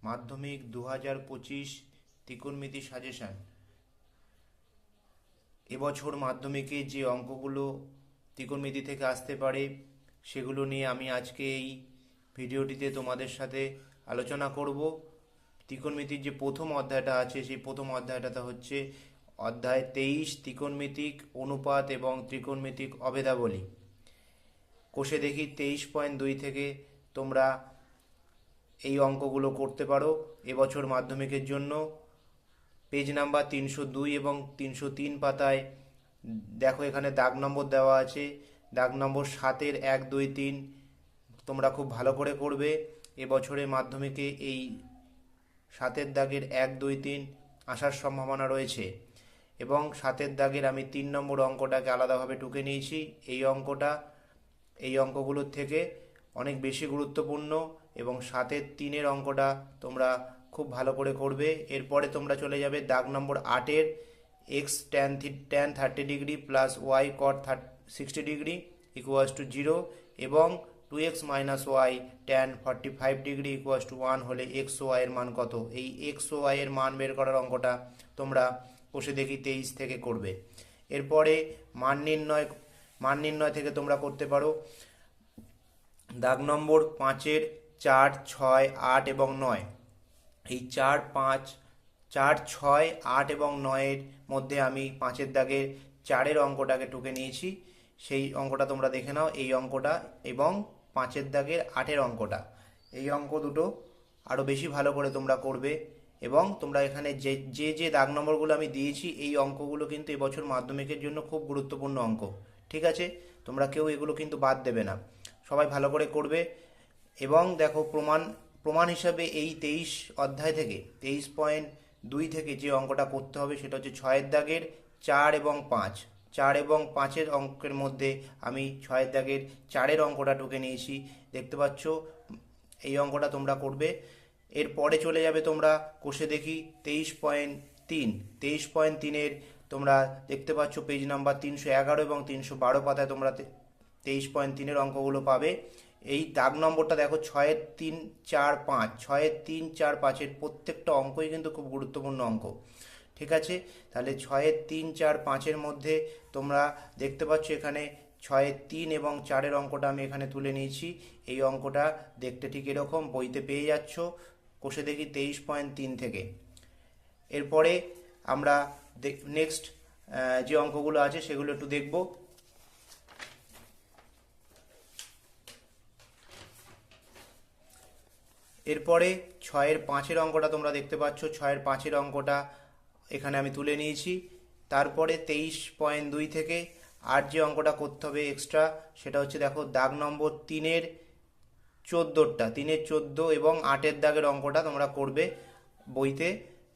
মাধ্যমিক 2025 ত্রিকোণমিতি সাজেশন। এবছর মাধ্যমিকে যে অঙ্কগুলো ত্রিকোণমিতি থেকে আসতে পারে সেগুলো নিয়ে আমি আজকে এই ভিডিওটিতে তোমাদের সাথে আলোচনা করব। ত্রিকোণমিতির যে প্রথম অধ্যায়টা আছে সেই প্রথম অধ্যায়টা হচ্ছে অধ্যায় 23 ত্রিকোণমিতিক অনুপাত এবং ত্রিকোণমিতিক অভেদাবলী। কোষে দেখি 23.2 থেকে তোমরা এই অঙ্কগুলো করতে পারো এবছর মাধ্যমিকের জন্য। পেজ নাম্বার 302 এবং 303 পাতায় দেখো এখানে দাগ নম্বর দেওয়া আছে। দাগ নম্বর 7-এর 1, 2, 3 তোমরা খুব ভালো করে করবে। এবছরের মাধ্যমিকে এই 7-এর দাগের 1, 2, 3 আসার সম্ভাবনা রয়েছে। এবং 7-এর দাগের আমি 3 নম্বর অঙ্কটাকে আলাদাভাবে টুকে নিয়েছি। এই অঙ্কগুলোর থেকে অনেক বেশি গুরুত্বপূর্ণ এবং 7-এর 3-এর অঙ্কটা তোমরা খুব ভালো করে করবে। এরপরে তোমরা চলে যাবে দাগ নম্বর 8-এর x tan 30 degree plus y cot 60 degree equals to 0 এবং 2x minus y tan 45 degree equals to 1 হলে x ও y এর মান কত। এই x ও y এর মান বের করার অঙ্কটা তোমরা কোষে দেখি 23 থেকে করবে। এরপরে মান নির্ণয় থেকে তোমরা করতে পারো দাগ নম্বর 5-এর 4, 6, 8 এবং 9। এই 4, 5, 4, 6, 8 এবং 9-এর মধ্যে আমি 5-এর দাগের 4-এর অঙ্কটাকে টুকে নিয়েছি। সেই অঙ্কটা তোমরা দেখে নাও, এই অঙ্কটা এবং 5-এর দাগের 8-এর অঙ্কটা। এই অঙ্ক দুটো আরও বেশি ভালো করে তোমরা করবে এবং তোমরা এখানে যে দাগ নম্বরগুলো আমি দিয়েছি এই অঙ্কগুলো কিন্তু এবছর মাধ্যমিকের জন্য খুব গুরুত্বপূর্ণ অঙ্ক। ঠিক আছে, তোমরা কেউ এগুলো কিন্তু বাদ দেবে না, সবাই ভালো করে করবে। এবং দেখো প্রমাণ হিসাবে এই 23 অধ্যায় থেকে 23.2 থেকে যে অঙ্কটা করতে হবে সেটা হচ্ছে 6-এর দাগের 4 এবং 5। 4 এবং 5-এর অঙ্কের মধ্যে আমি 6-এর দাগের 4-এর অঙ্কটা টুকে নিয়েছি, দেখতে পাচ্ছ। এই অঙ্কটা তোমরা করবে। এরপরে চলে যাবে তোমরা কোষে দেখি 23.3-এর তোমরা দেখতে পাচ্ছ পেজ নাম্বার 311 এবং 312 পাতায় তোমরা 23.3-এর অঙ্কগুলো পাবে। এই দাগ নম্বরটা দেখো 6-এর 3, 4, 5, 6-এর 3, 4, 5-এর প্রত্যেকটা অঙ্কই কিন্তু খুব গুরুত্বপূর্ণ অঙ্ক। ঠিক আছে, তাহলে 6-এর 3, 4, 5-এর মধ্যে তোমরা দেখতে পাচ্ছ এখানে 6-এর 3 এবং 4-এর অঙ্কটা আমি এখানে তুলে নিয়েছি। এই অঙ্কটা দেখতে ঠিক এরকম বইতে পেয়ে যাচ্ছ কোষে দেখি 23.3 থেকে। এরপরে আমরা নেক্সট যে অঙ্কগুলো আছে সেগুলো একটু দেখব। এরপরে 6-এর 5-এর অঙ্কটা তোমরা দেখতে পাচ্ছ, 6-এর 5-এর অঙ্কটা এখানে আমি তুলে নিয়েছি। তারপরে 23.2 থেকে আর যে অঙ্কটা করতে হবে এক্সট্রা সেটা হচ্ছে দেখো দাগ নম্বর 3-এর 14 এবং 8-এর দাগের অঙ্কটা তোমরা করবে বইতে।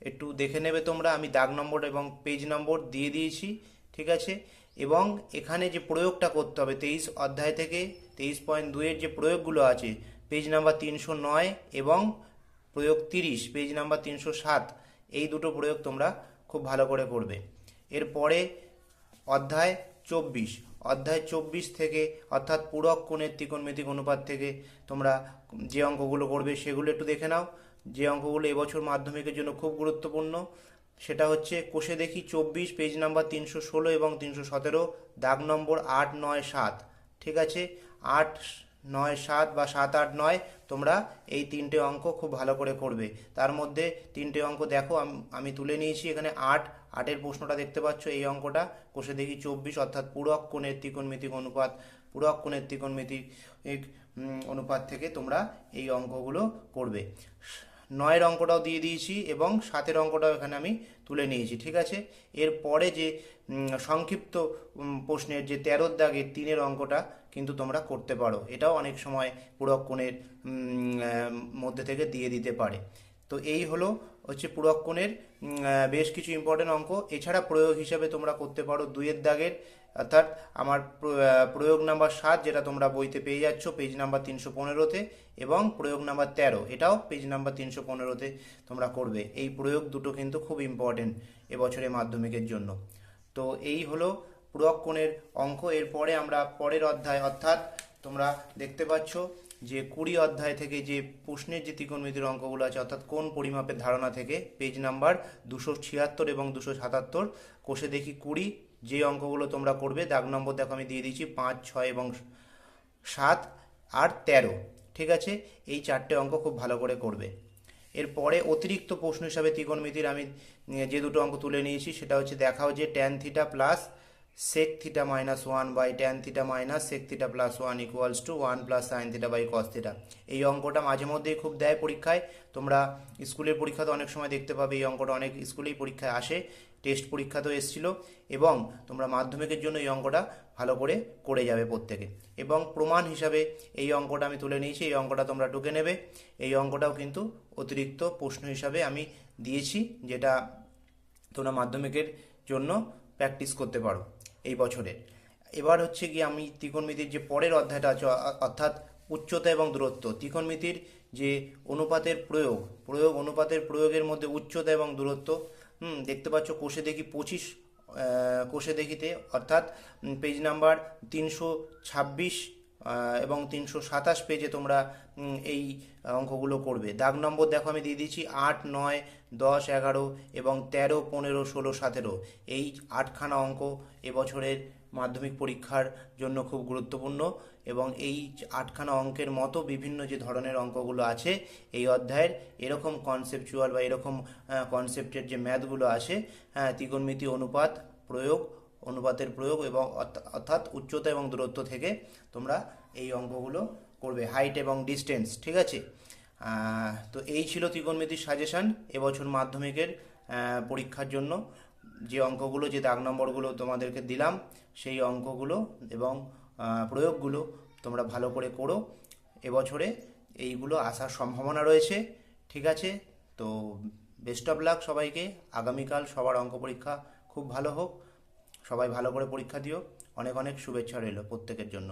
একটু দেখে নেবে তোমরা, আমি দাগ নম্বর এবং পেজ নম্বর দিয়ে দিয়েছি। ঠিক আছে, এবং এখানে যে প্রয়োগটা করতে হবে 23 অধ্যায় থেকে 23.2-এর যে প্রয়োগগুলো আছে পেজ নাম্বার 309 এবং প্রয়োগ 30 পেজ নাম্বার 307, এই দুটো প্রয়োগ তোমরা খুব ভালো করে করবে। এরপরে অধ্যায় 24 থেকে অর্থাৎ পূরক কোণের ত্রিকোণমিতিক অনুপাত থেকে তোমরা যে অঙ্কগুলো করবে সেগুলো একটু দেখে নাও। যে অঙ্কগুলো এবছর মাধ্যমিকের জন্য খুব গুরুত্বপূর্ণ সেটা হচ্ছে কোষে দেখি 24 পেজ নাম্বার 316 এবং 317 দাগ নম্বর 8, 9, 7। ঠিক আছে, 8, 9, 7 বা 7, 8, 9 তোমরা এই 3টে অঙ্ক খুব ভালো করে করবে। তার মধ্যে 3টে অঙ্ক দেখো আমি তুলে নিয়েছি এখানে 8-এর প্রশ্নটা দেখতে পাচ্ছ। এই অঙ্কটা কোষে দেখি 24 অর্থাৎ পূরক কোণের ত্রিকোণমিতিক অনুপাত থেকে তোমরা এই অঙ্কগুলো করবে। 9-এর অঙ্কটাও দিয়ে দিয়েছি এবং 7-এর অঙ্কটাও এখানে আমি তুলে নিয়েছি। ঠিক আছে, এরপরে যে সংক্ষিপ্ত প্রশ্নের যে 13-এর দাগের 3-এর অঙ্কটা কিন্তু তোমরা করতে পারো, এটাও অনেক সময় পূরক কোণের মধ্যে থেকে দিয়ে দিতে পারে। তো এই হচ্ছে পূরক কোণের বেশ কিছু ইম্পর্টেন্ট অঙ্ক। এছাড়া প্রয়োগ হিসাবে তোমরা করতে পারো 2-এর দাগের, অর্থাৎ আমার প্রয়োগ নাম্বার 7 যেটা তোমরা বইতে পেয়ে যাচ্ছ পেজ নাম্বার 315-তে এবং প্রয়োগ নাম্বার 13 এটাও পেজ নাম্বার 315-তে তোমরা করবে। এই প্রয়োগ দুটো কিন্তু খুব ইম্পর্টেন্ট এবছরের মাধ্যমিকের জন্য। তো এই পূরক কোণের অঙ্ক। এরপরে আমরা পরের অধ্যায় অর্থাৎ তোমরা দেখতে পাচ্ছ যে 20 অধ্যায় থেকে যে প্রশ্নের যে ত্রিকোণমিতির অঙ্কগুলো আছে, অর্থাৎ কোন পরিমাপের ধারণা থেকে, পেজ নাম্বার 276 এবং 277, কোষে দেখি 20, যে অঙ্কগুলো তোমরা করবে দাগ নম্বর দেখো আমি দিয়ে দিচ্ছি 5, 6 এবং 7 আর 13। ঠিক আছে, এই 4টে অঙ্ক খুব ভালো করে করবে। এরপরে অতিরিক্ত প্রশ্ন হিসাবে ত্রিকোণমিতির আমি যে দুটো অঙ্ক তুলে নিয়েছি সেটা হচ্ছে দেখাও যে tan theta plus sec theta minus 1 by tan theta minus sec theta plus 1 equals to 1 plus sine theta by cos theta. এই অঙ্কটা মাঝে মধ্যেই খুব দেয় পরীক্ষায়, তোমরা স্কুলের পরীক্ষাতে অনেক সময় দেখতে পাবে এই অঙ্কটা অনেক স্কুলেই পরীক্ষায় আসে, টেস্ট পরীক্ষাতেও এসেছিল, এবং তোমরা মাধ্যমিকের জন্য এই অঙ্কটা ভালো করে করে যাবে প্রত্যেকে। এবং প্রমাণ হিসাবে এই অঙ্কটা আমি তুলে নিয়েছি, এই অঙ্কটা তোমরা টুকে নেবে। এই অঙ্কটাও কিন্তু অতিরিক্ত প্রশ্ন হিসাবে আমি দিয়েছি, যেটা তোমরা মাধ্যমিকের জন্য প্র্যাকটিস করতে পারো এই বছরের। এবার হচ্ছে কি আমি ত্রিকোণমিতির যে পরের অধ্যায়টা আছে, অর্থাৎ উচ্চতা এবং দূরত্ব, ত্রিকোণমিতির যে অনুপাতের অনুপাতের প্রয়োগের মধ্যে উচ্চতা এবং দূরত্ব, দেখতে পাচ্ছ কোষে দেখি 25, কোষে দেখিতে অর্থাৎ পেজ নাম্বার 326 এবং 327 পেজে তোমরা এই অঙ্কগুলো করবে। দাগ নম্বর দেখো আমি দিয়ে দিচ্ছি 8, 9, 10, 11 এবং 13, 15, 16, 17। এই 8খানা অঙ্ক এবছরের মাধ্যমিক পরীক্ষার জন্য খুব গুরুত্বপূর্ণ, এবং এই 8খানা অঙ্কের মতো বিভিন্ন যে ধরনের অঙ্কগুলো আছে এই অধ্যায়ের, এরকম কনসেপচুয়াল বা এরকম কনসেপ্টের যে ম্যাথগুলো আছে, ত্রিকোণমিতি অনুপাতের প্রয়োগ এবং অর্থাৎ উচ্চতা এবং দূরত্ব থেকে তোমরা এই অঙ্কগুলো করবে, হাইট এবং ডিস্টেন্স। ঠিক আছে, তো এই ছিল ত্রিকোণমিতির সাজেশন এবছর মাধ্যমিকের পরীক্ষার জন্য। যে অঙ্কগুলো, যে দাগ নম্বরগুলো তোমাদেরকে দিলাম, সেই অঙ্কগুলো এবং প্রয়োগগুলো তোমরা ভালো করে করো, এবছরে এইগুলো আসার সম্ভাবনা রয়েছে। ঠিক আছে, তো বেস্ট অফ লাক সবাইকে। আগামীকাল সবার অঙ্ক পরীক্ষা খুব ভালো হোক, সবাই ভালো করে পরীক্ষা দিও, অনেক অনেক শুভেচ্ছা রইল প্রত্যেকের জন্য।